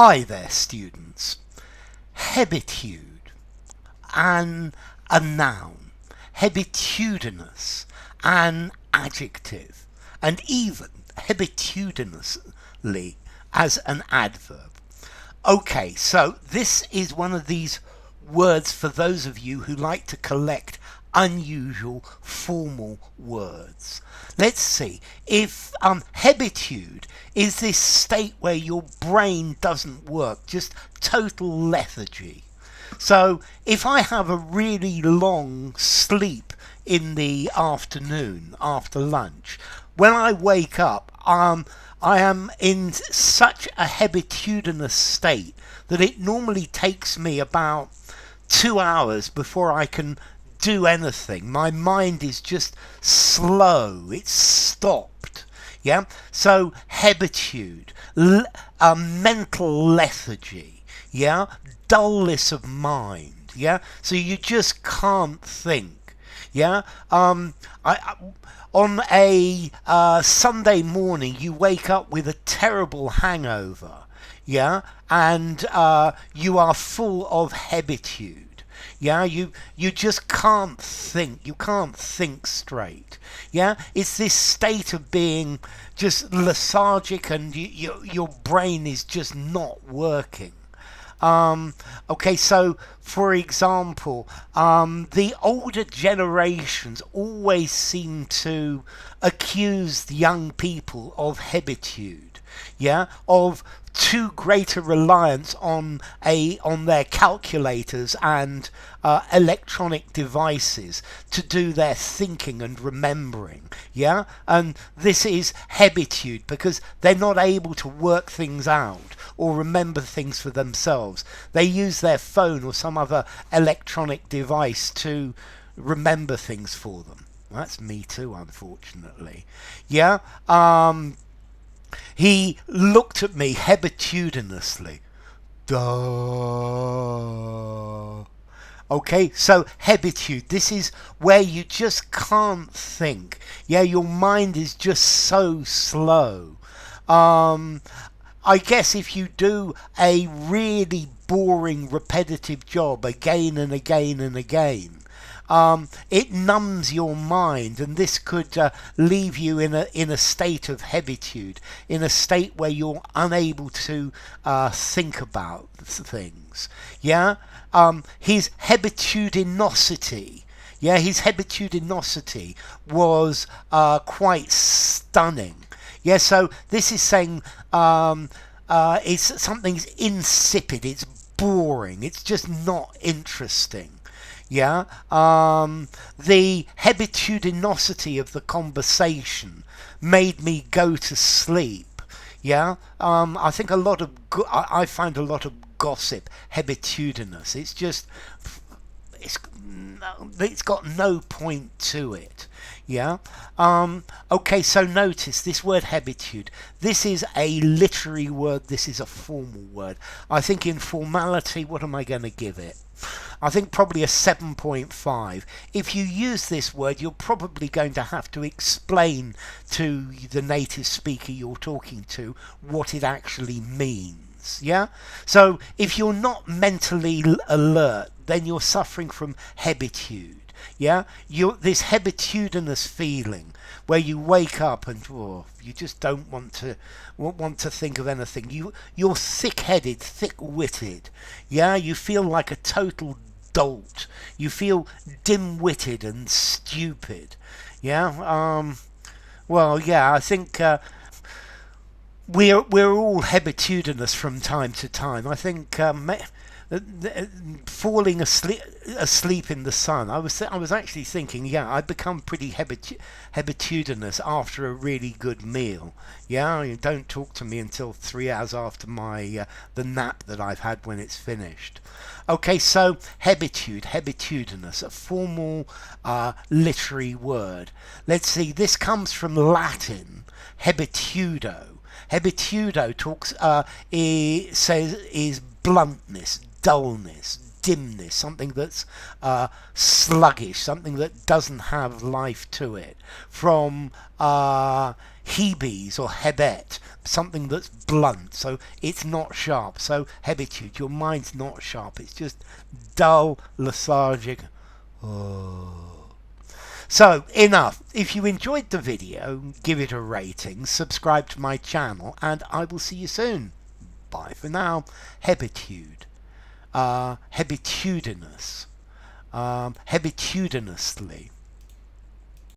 Hi there, students. Hebetude, a noun. Hebetudinous, an adjective. And even hebetudinously as an adverb. Okay, so this is one of these words for those of you who like to collect unusual formal words. Let's see if hebetude is this state where your brain doesn't work, just total lethargy. So if I have a really long sleep in the afternoon after lunch, when I wake up, I am in such a hebetudinous state that it normally takes me about 2 hours before I can do anything. My mind is just slow. It's stopped. Yeah. So hebetude, mental lethargy. Yeah. Dullness of mind. Yeah. So you just can't think. Yeah. On a Sunday morning, you wake up with a terrible hangover. Yeah. And you are full of hebetude. Yeah, you just can't think. You can't think straight. Yeah, it's this state of being just lethargic, and your brain is just not working. Okay, so for example, the older generations always seem to accuse the young people of hebetude, yeah, of too great a reliance on their calculators and electronic devices to do their thinking and remembering. Yeah, and this is hebetude because they're not able to work things out or remember things for themselves. They use their phone or some other electronic device to remember things for them. That's me too, unfortunately. Yeah. He looked at me hebetudinously. Duh. Okay, so hebetude, this is where you just can't think. Yeah, your mind is just so slow. I guess if you do a really boring, repetitive job again and again and again, it numbs your mind, and this could leave you in a state of hebetude, in a state where you're unable to think about things. Yeah, his hebetudinous. Yeah, his hebetudinous was quite stunning. Yeah, so this is saying it's something's insipid, it's boring, it's just not interesting. Yeah, the hebetudinous of the conversation made me go to sleep. Yeah, I think I find a lot of gossip hebetudinous. It's got no point to it. Yeah. Okay, so notice this word hebetude. This is a literary word. This is a formal word. I think in formality, what am I going to give it? I think probably a 7.5. If you use this word, you're probably going to have to explain to the native speaker you're talking to what it actually means. Yeah? So if you're not mentally alert, then you're suffering from hebetude. Yeah, this hebetudinous feeling where you wake up and you just don't want to think of anything. You're thick-headed, thick-witted. Yeah, you feel like a total dolt. You feel dim-witted and stupid. Yeah. Well, yeah. I think we're all hebetudinous from time to time. I think. Falling asleep in the sun. I was actually thinking, yeah, I become pretty hebetudinous after a really good meal. Yeah, you don't talk to me until 3 hours after my the nap that I've had when it's finished. Okay, so hebetudinous, a formal literary word. Let's see. This comes from Latin, hebetudo. Hebetudo is bluntness, dullness, dimness, something that's sluggish, something that doesn't have life to it. From Hebes or Hebet, something that's blunt, so it's not sharp. So Hebetude, your mind's not sharp, it's just dull, lethargic. Oh. So enough. If you enjoyed the video, give it a rating, subscribe to my channel, and I will see you soon. Bye for now. Hebetude. Hebetudinous. Hebetudinously.